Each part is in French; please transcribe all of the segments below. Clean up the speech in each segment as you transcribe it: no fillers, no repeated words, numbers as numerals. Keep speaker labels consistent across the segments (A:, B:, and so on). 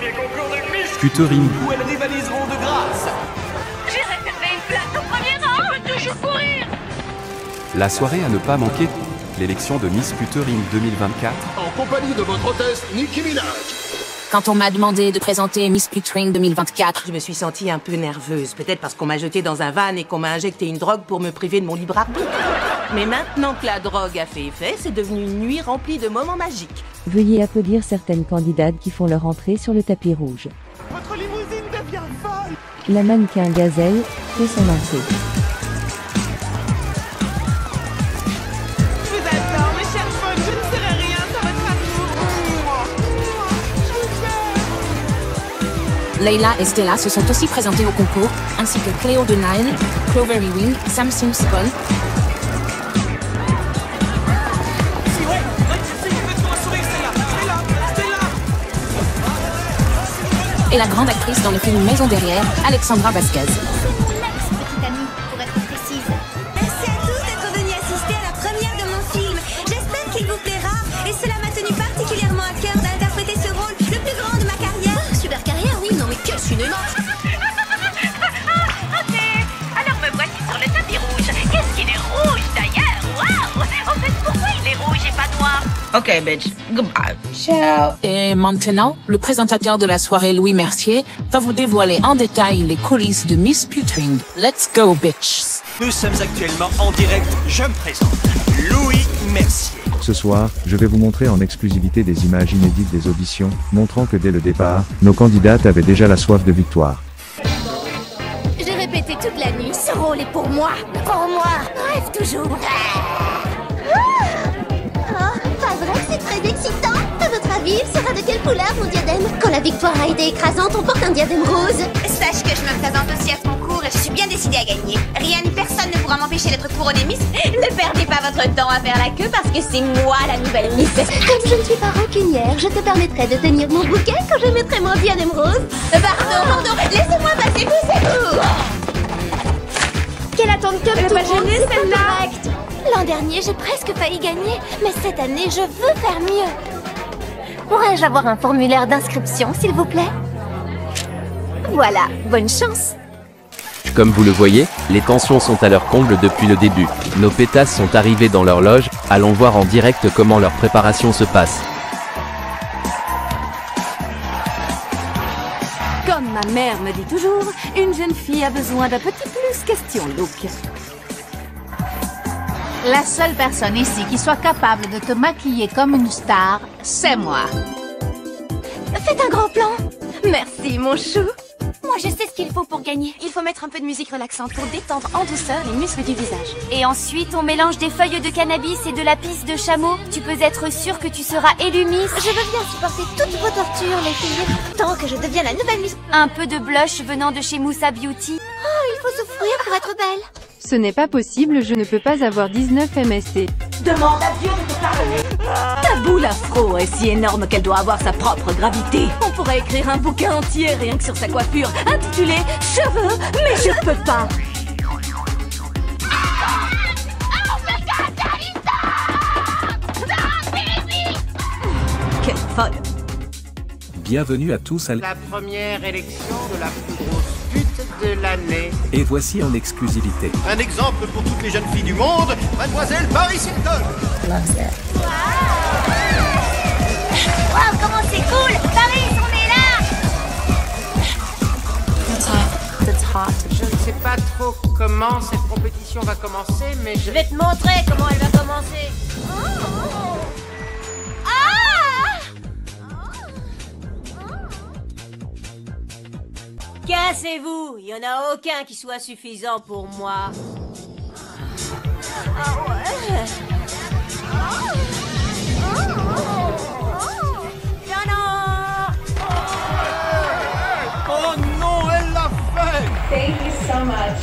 A: premier concours de Miss
B: Puterie.
A: où elles rivaliseront de grâce.
C: J'ai réservé une place au premier rang. Je peux toujours courir.
B: La soirée à ne pas manquer, l'élection de Miss Puterie 2024.
D: En compagnie de votre hôtesse, Nicki Minaj.
E: Quand on m'a demandé de présenter Miss Puterie 2024,
F: Je me suis sentie un peu nerveuse, peut-être parce qu'on m'a jetée dans un van et qu'on m'a injecté une drogue pour me priver de mon libre arbitre. Mais maintenant que la drogue a fait effet, c'est devenu une nuit remplie de moments magiques.
G: Veuillez applaudir certaines candidates qui font leur entrée sur le tapis rouge.
A: Votre limousine devient folle.
G: La mannequin Gazelle fait son entrée.
F: Je vous adore, mes chers potes, je ne serai rien sans votre amour. Je vous aime.
E: Leila et Stella se sont aussi présentées au concours, ainsi que Cléo de Nile, Clovery Wing, Sam Simpson et la grande actrice dans le film Maison derrière, Alexandra Vasquez.
C: Petite amie, pour être précise.
H: Merci à tous d'être venus assister à la première de mon film. J'espère qu'il vous plaira et cela m'a tenu particulièrement à cœur d'interpréter ce rôle, le plus grand de ma carrière.
C: Super carrière, oui, non mais quel cinéma. Ok, alors me voici sur le tapis rouge. Qu'est-ce qu'il est rouge d'ailleurs? Waouh. En fait, pourquoi il est rouge et pas noir?
F: Ok, bitch, goodbye.
E: Et maintenant, le présentateur de la soirée, Louis Mercier, va vous dévoiler en détail les coulisses de Miss Puterie. Let's go, bitches!
A: Nous sommes actuellement en direct. Je me présente. Louis Mercier.
I: Ce soir, je vais vous montrer en exclusivité des images inédites des auditions, montrant que dès le départ, nos candidates avaient déjà la soif de victoire.
C: J'ai répété toute la nuit. Ce rôle est pour moi. Pour moi. Rêve toujours.
H: Pas vrai que c'est très excitant? À votre avis, il sera de quelle couleur mon diadème? Quand la victoire a été écrasante, on porte un diadème rose.
C: Sache que je me présente aussi à ce concours et je suis bien décidée à gagner. Rien ni personne ne pourra m'empêcher d'être couronnée Miss. Ne perdez pas votre temps à faire la queue parce que c'est moi la nouvelle Miss.
H: Comme je ne suis pas rancunière, je te permettrai de tenir mon bouquet quand je mettrai mon diadème rose.
C: Pardon, laissez-moi passer, poussez-vous.
H: Quelle attente comme tout
C: pas
H: le monde,
C: gênée,
H: c'est
C: celle-là.
H: correct. L'an dernier, j'ai presque failli gagner, mais cette année, je veux faire mieux. Pourrais-je avoir un formulaire d'inscription, s'il vous plaît? Voilà, bonne chance.
J: Comme vous le voyez, les tensions sont à leur comble depuis le début. Nos pétasses sont arrivées dans leur loge, allons voir en direct comment leur préparation se passe.
K: Comme ma mère me dit toujours, une jeune fille a besoin d'un petit plus question look.
L: La seule personne ici qui soit capable de te maquiller comme une star, c'est moi.
H: Faites un grand plan. Merci, mon chou.
C: Moi, je sais ce qu'il faut pour gagner. Il faut mettre un peu de musique relaxante pour détendre en douceur les muscles du visage. Et ensuite, on mélange des feuilles de cannabis et de la pisse de chameau. Tu peux être sûr que tu seras élue Miss.
H: Je veux bien supporter toutes vos tortures, les filles, tant que je deviens la nouvelle Miss.
C: Un peu de blush venant de chez Moussa Beauty.
H: Oh, il faut souffrir pour être belle.
M: Ce n'est pas possible, je ne peux pas avoir 19 MST.
F: Demande à Dieu de te pardonner.
K: Ta boule afro est si énorme qu'elle doit avoir sa propre gravité. On pourrait écrire un bouquin entier rien que sur sa coiffure, intitulé « Cheveux, mais je peux pas ». Quelle folle.
N: Bienvenue à tous à
F: La première élection de la plus grosse pute de l'année.
N: Et voici en exclusivité.
D: Un exemple pour toutes les jeunes filles du monde, Mademoiselle Paris Hilton.
C: Waouh, comment c'est cool! Paris, on est là!
F: Je ne sais pas trop comment cette compétition va commencer, mais je vais
C: te montrer comment elle va commencer.
K: Cassez-vous, il y en a aucun qui soit suffisant pour moi.
D: Oh non, elle l'a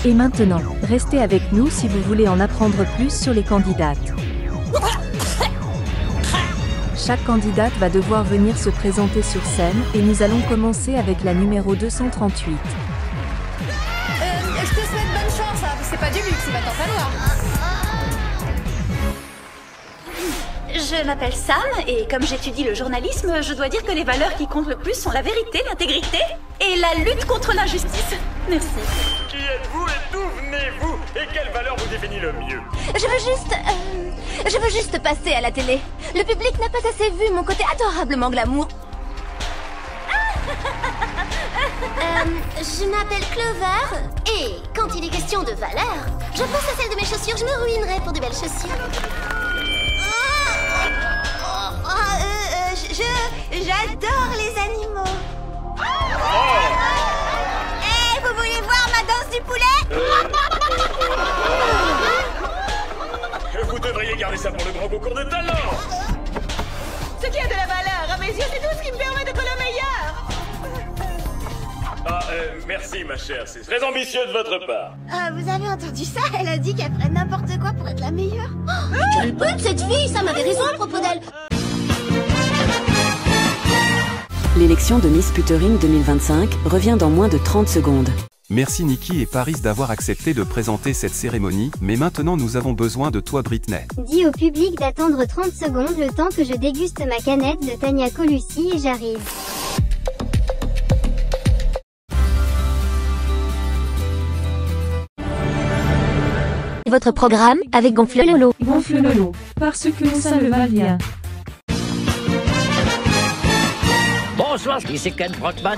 D: fait.
G: Et maintenant, restez avec nous si vous voulez en apprendre plus sur les candidates. Chaque candidate va devoir venir se présenter sur scène et nous allons commencer avec la numéro 238.
H: Je te souhaite bonne chance, hein. C'est pas du luxe, il va t'en falloir.
K: Je m'appelle Sam, et comme j'étudie le journalisme, je dois dire que les valeurs qui comptent le plus sont la vérité, l'intégrité et la lutte contre l'injustice. Merci.
O: Qui êtes-vous et d'où venez-vous? Et quelle valeur vous définit le mieux?
H: Je veux juste passer à la télé. Le public n'a pas assez vu mon côté adorablement glamour. Je m'appelle Clover, et quand il est question de valeur, je pense à celle de mes chaussures, je me ruinerais pour de belles chaussures. J'adore les animaux. Hey, vous voulez voir ma danse du poulet?
O: Vous devriez garder ça pour le grand concours de talent.
K: Ce qui a de la valeur, à mes yeux, c'est tout ce qui me permet d'être le meilleur.
O: Ah, merci ma chère, c'est très ambitieux de votre part.
H: Ah, vous avez entendu ça? Elle a dit qu'elle ferait n'importe quoi pour être la meilleure. Quelle pute cette fille! Ça m'avait raison à propos d'elle.
P: L'élection de Miss Puttering 2025 revient dans moins de 30 secondes.
B: Merci Nikki et Paris d'avoir accepté de présenter cette cérémonie, mais maintenant nous avons besoin de toi Britney.
Q: Dis au public d'attendre 30 secondes le temps que je déguste ma canette de Tania Colucci et j'arrive.
H: Votre programme avec Gonfle Lolo.
R: Gonfle Lolo, parce que ça le va bien.
S: Bonsoir, ici Ken Brockman.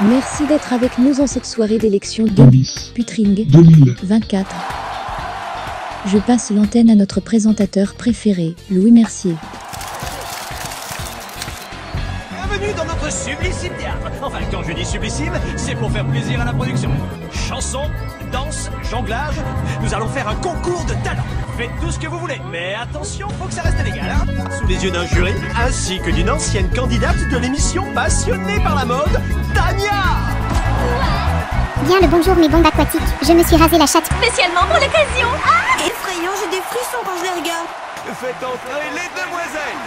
T: Merci d'être avec nous en cette soirée d'élection de Miss Puttering 2024. Je passe l'antenne à notre présentateur préféré, Louis Mercier.
A: Bienvenue dans notre sublissime théâtre. Enfin, quand je dis sublissime, c'est pour faire plaisir à la production. Chansons, danse, jonglage, nous allons faire un concours de talent. Faites tout ce que vous voulez, mais attention, faut que ça reste légal, hein. Sous les yeux d'un jury, ainsi que d'une ancienne candidate de l'émission passionnée par la mode, Tania.
Q: Bien le bonjour mes bombes aquatiques, je me suis rasé la chatte.
H: Spécialement pour l'occasion. Ah, effrayant, j'ai des frissons quand je les regarde.
A: Faites entrer les demoiselles.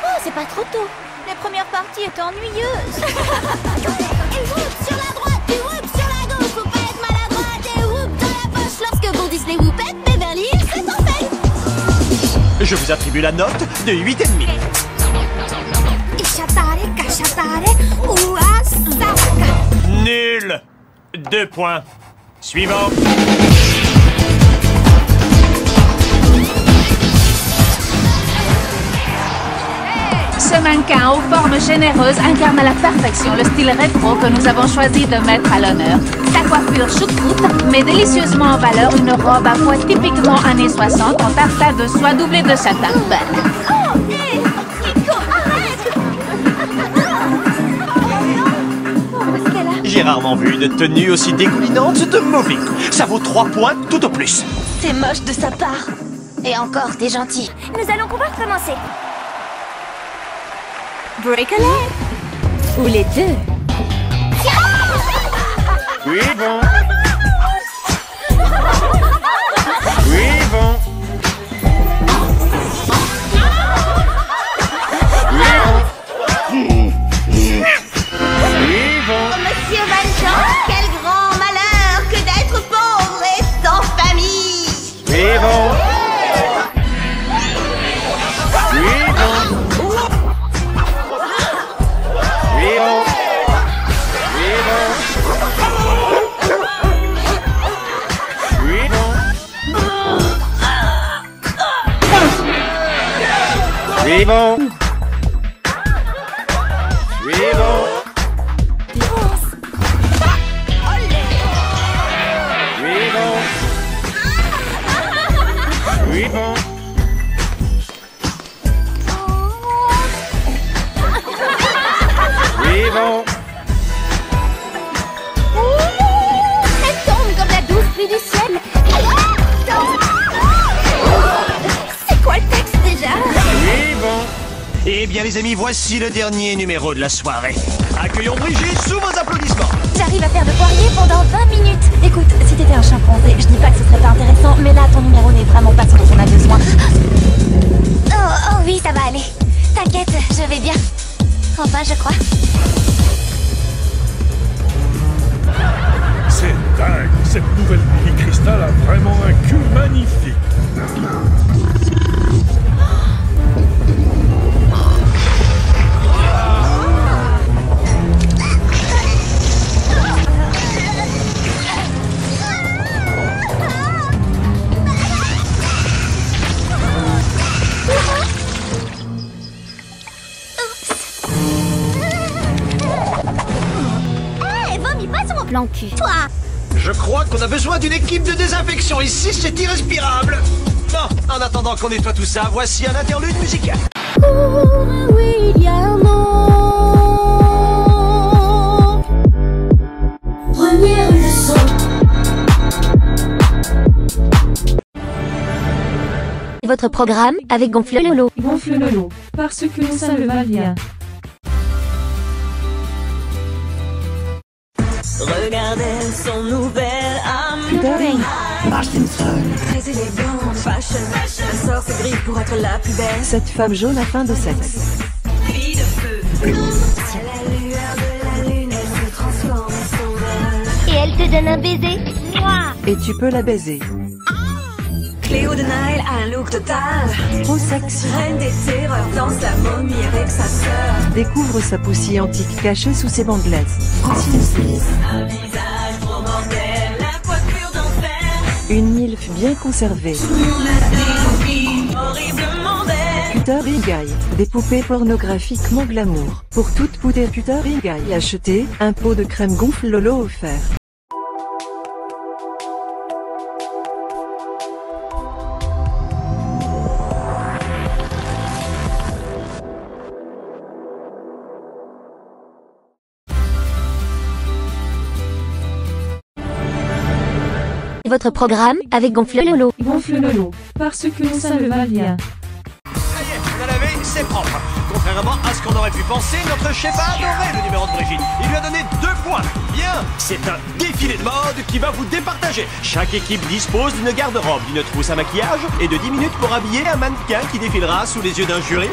H: Oh, c'est pas trop tôt. La première partie est ennuyeuse. Et whoop sur la droite, et whoop sur la gauche. Faut pas être maladroite, et whoop dans la poche. Lorsque vous dites les whoopettes, Beverly Hills, c'est en fait.
A: Je vous attribue la note de 8,5.
H: Ichatare, cachatare, oua, saraka.
A: Nul. 2 points. Suivant.
L: Ce mannequin aux formes généreuses incarne à la perfection le style rétro que nous avons choisi de mettre à l'honneur. Sa coiffure choucroute met délicieusement en valeur une robe à pois typiquement années 60 en taffetas de soie doublée de satin.
H: Oh, hé, Kiko, arrête.
A: J'ai rarement vu une tenue aussi dégoulinante de mauvais goût. Ça vaut 3 points tout au plus.
H: C'est moche de sa part. Et encore, t'es gentil. Nous allons pouvoir commencer. Break a leg. Ou les deux.
A: Oui, bon. Oui, bon.
H: Monsieur Valjean, quel grand malheur que d'être pauvre et sans famille.
A: Oui, bon. Oui, bon. Oui, bon. Oui, bon. Oui, bon. Oui, bon. Oui, bon. Oui, bon. Oui, bon.
H: Elle tombe comme la douce pluie du ciel. C'est quoi le texte déjà?
A: Oui, bon. Eh bien les amis, voici le dernier numéro de la soirée. Accueillons Brigitte sous vos applaudissements.
H: J'arrive à faire de poirier pendant 20 minutes. Écoute, si t'étais un chimpanzé, je dis pas que ce serait pas intéressant, mais là ton numéro n'est vraiment pas ce dont on a besoin. Oh oui, ça va aller. T'inquiète, je vais bien. Enfin, je crois.
U: C'est dingue, cette nouvelle Billy Crystal a vraiment un cul
C: plan cul.
H: Toi!
A: Je crois qu'on a besoin d'une équipe de désinfection. Ici, c'est irrespirable. Bon, en attendant qu'on nettoie tout ça, voici un interlude musical.
H: Première leçon.
C: Votre programme avec Gonfle Lolo.
R: Gonfle Lolo, parce que ça le va bien.
K: Regardez son nouvel
R: Putain.
K: Martinson. Très élégante, fashion. Elle sort ses grilles pour être la plus belle.
F: Cette femme jaune a faim de sexe.
K: Fille de feu. À la lueur de la lune, elle se transforme en sauvage.
H: Et elle te donne un baiser. Mouah.
F: Et tu peux la baiser.
K: Cléo de Nile a un look total.
F: Trop sexy.
K: Reine des terreurs, danse la momie avec sa sœur.
F: Découvre sa poussille antique cachée sous ses bandelettes.
K: Francine Smith. Un visage trop mortel, la coiffure d'enfer.
F: Une milf bien conservée.
K: Horriblement belle.
F: Puterigaille. Des poupées pornographiquement glamour. Pour toute poudre Puterigaille achetée, un pot de crème Gonfle Lolo offert.
C: Votre programme avec Gonfle Lolo.
R: Gonfle Lolo, parce que ça le va bien.
A: Ça y est, on a lavé, c'est propre. Contrairement à ce qu'on aurait pu penser, notre chef a adoré le numéro de Brigitte. Il lui a donné 2 points. Bien, c'est un défilé de mode qui va vous départager. Chaque équipe dispose d'une garde-robe, d'une trousse à maquillage et de 10 minutes pour habiller un mannequin qui défilera sous les yeux d'un jury.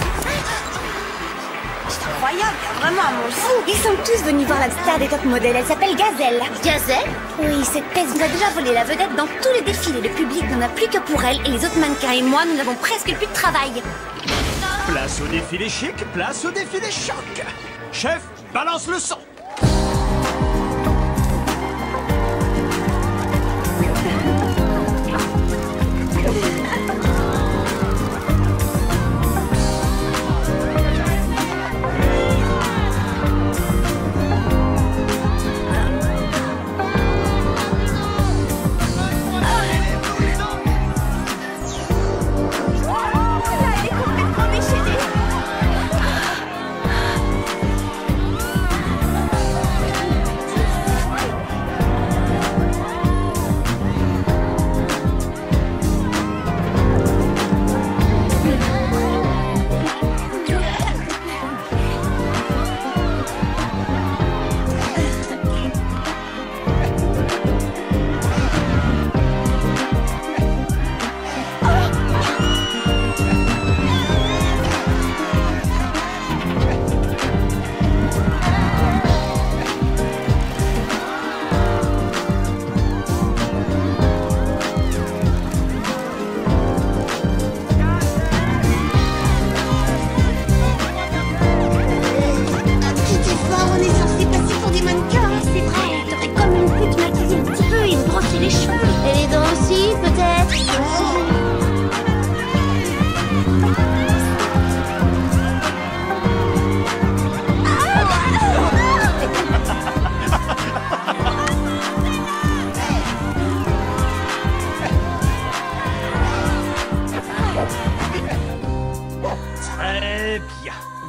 H: C'est incroyable, vraiment à mon fou. Ils sont tous venus voir la star des top modèles. Elle s'appelle Gazelle. Gazelle? Oui, cette peste nous a déjà volé la vedette dans tous les défilés. Le public n'en a plus que pour elle et les autres mannequins et moi, nous n'avons presque plus de travail.
A: Place au défilé chic, place au défilé choc. Chef, balance le son.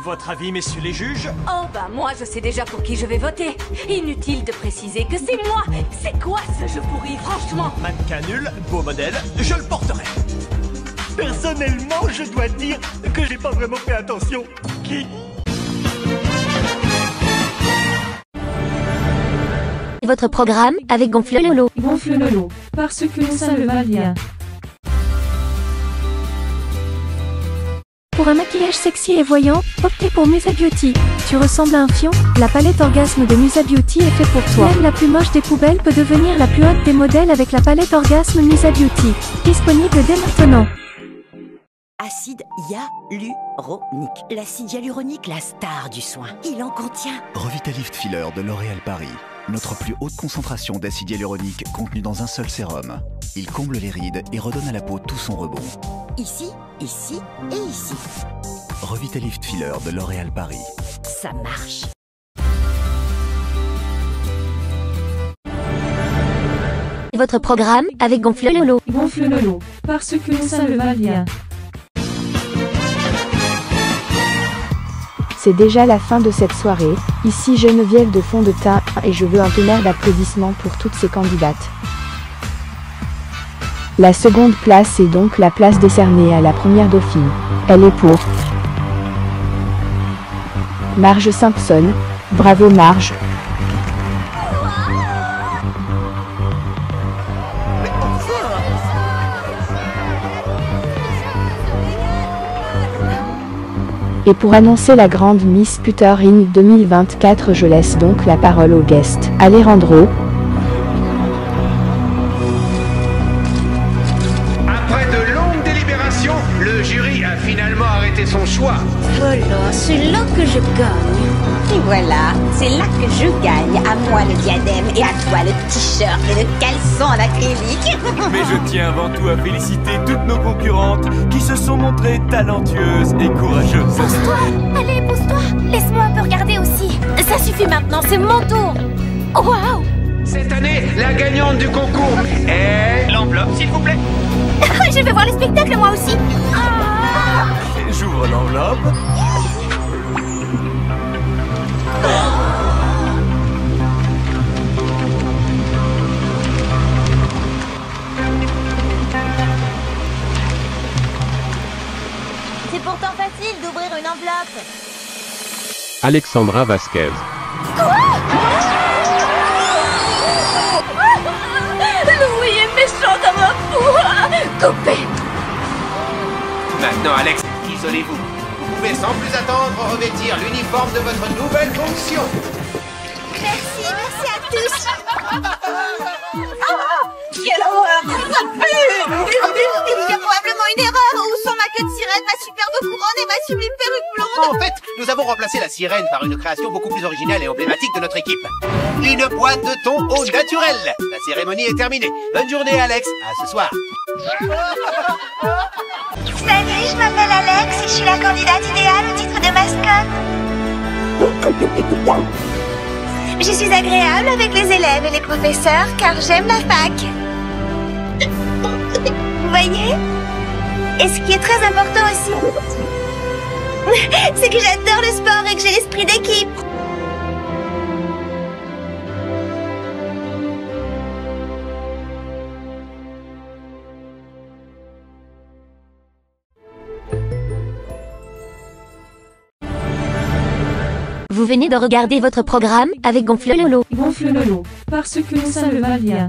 A: Votre avis, messieurs les juges?
K: Oh bah moi je sais déjà pour qui je vais voter. Inutile de préciser que c'est moi. C'est quoi ce jeu pourri, franchement?
A: Mannequin nul, beau modèle, je le porterai.
O: Personnellement, je dois dire que j'ai pas vraiment fait attention. Qui?
C: Votre programme avec Gonfle Lolo.
R: Gonfle Lolo, parce que ça le va bien.
G: Pour un maquillage sexy et voyant, optez pour Musa Beauty. Tu ressembles à un fion? La palette Orgasme de Musa Beauty est faite pour toi. Même la plus moche des poubelles peut devenir la plus haute des modèles avec la palette Orgasme Musa Beauty. Disponible dès maintenant.
U: Acide hyaluronique. L'acide hyaluronique, la star du soin. Il en contient.
V: Revitalift Filler de L'Oréal Paris. Notre plus haute concentration d'acide hyaluronique contenue dans un seul sérum. Il comble les rides et redonne à la peau tout son rebond.
U: Ici, ici et ici.
V: Revitalift Filler de L'Oréal Paris.
U: Ça marche.
H: votre programme avec Gonfle Lolo.
R: Gonfle Lolo, parce que ça le va bien.
E: C'est déjà la fin de cette soirée, ici Geneviève de Fond de Teint et je veux un tonnerre d'applaudissements pour toutes ces candidates. La seconde place est donc la place décernée à la première dauphine. Elle est pour Marge Simpson. Bravo Marge. Et pour annoncer la grande Miss Puttering 2024, je laisse donc la parole au guest, Alejandro.
D: Après de longues délibérations, le jury a finalement arrêté son choix.
I: Voilà, c'est là que je gagne.
U: Et voilà, c'est là que je gagne. À moi le diadème et à toi le t-shirt et le caleçon en acrylique.
W: Mais je tiens avant tout à féliciter toutes nos concurrentes qui se sont montrées talentueuses et courageuses.
H: Pousse-toi, allez, pousse-toi. Laisse-moi un peu regarder aussi. Ça suffit maintenant, c'est mon tour. Oh, waouh.
D: Cette année, la gagnante du concours est... L'enveloppe, s'il vous plaît.
H: Je vais voir le spectacle moi aussi.
W: J'ouvre l'enveloppe.
H: C'est pourtant facile d'ouvrir une enveloppe.
J: Alexandra Vasquez.
K: Louis est méchant comme un fou. Coupé.
D: Maintenant, Alex, isolez-vous. Vous pouvez sans plus attendre revêtir l'uniforme de votre nouvelle fonction.
H: Merci à tous.
K: Quelle horreur. Ça pue.
H: Il y a probablement une erreur. Où sont ma queue de sirène, ma superbe couronne et ma sublime perruque blonde?
D: En fait, nous avons remplacé la sirène par une création beaucoup plus originale et emblématique de notre équipe. Une boîte de thon au naturel. La cérémonie est terminée. Bonne journée, Alex. À ce soir.
H: Salut, je m'appelle Alex et je suis la candidate idéale au titre de mascotte. Je suis agréable avec les élèves et les professeurs car j'aime la fac. Vous voyez? Et ce qui est très important aussi, c'est que j'adore le sport et que j'ai l'esprit d'équipe. Vous venez de regarder votre programme avec Gonfle Lolo.
R: Gonfle Lolo, parce que ça le va bien.